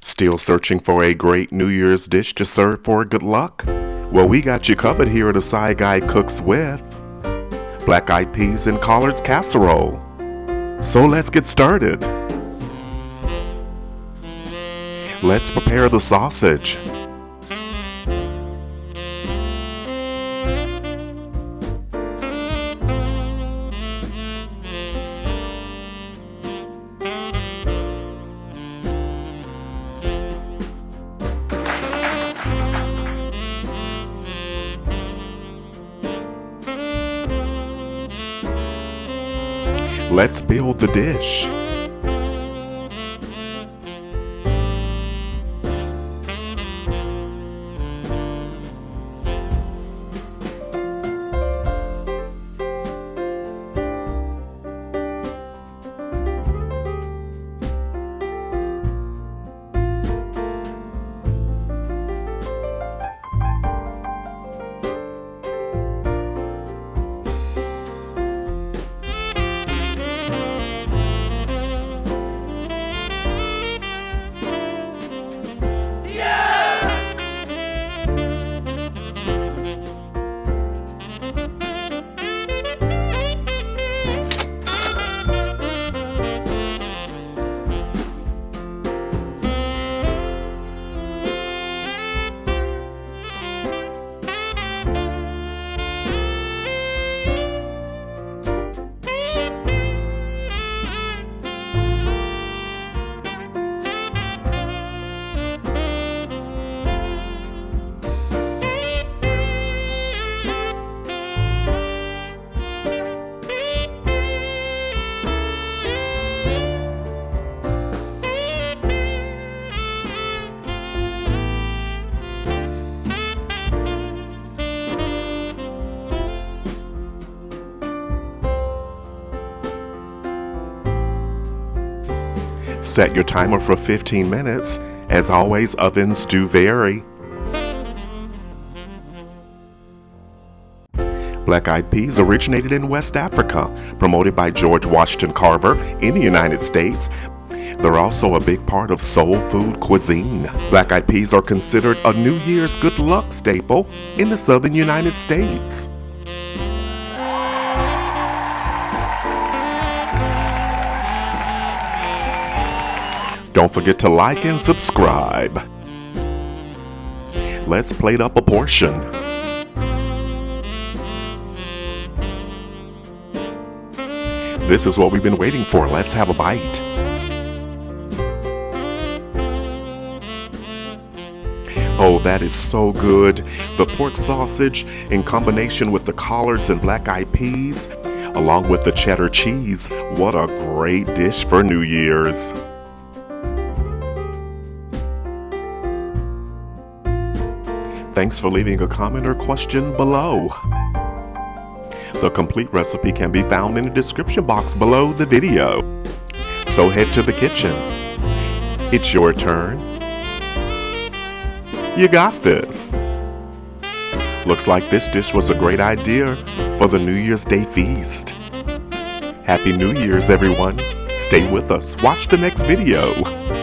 Still searching for a great New Year's dish to serve for good luck? Well, we got you covered here at A Side Guy Cooks with Black Eyed Peas and Collards Casserole. So let's get started. Let's prepare the sausage. Let's build the dish. Set your timer for 15 minutes. As always, ovens do vary. Black Eyed Peas originated in West Africa, promoted by George Washington Carver in the United States. They're also a big part of soul food cuisine. Black Eyed Peas are considered a New Year's good luck staple in the southern United States. Don't forget to like and subscribe. Let's plate up a portion. This is what we've been waiting for. Let's have a bite. Oh, that is so good. The pork sausage in combination with the collards and black eyed peas, along with the cheddar cheese. What a great dish for New Year's. Thanks for leaving a comment or question below. The complete recipe can be found in the description box below the video. So head to the kitchen. It's your turn. You got this. Looks like this dish was a great idea for the New Year's Day feast. Happy New Year's, everyone. Stay with us. Watch the next video.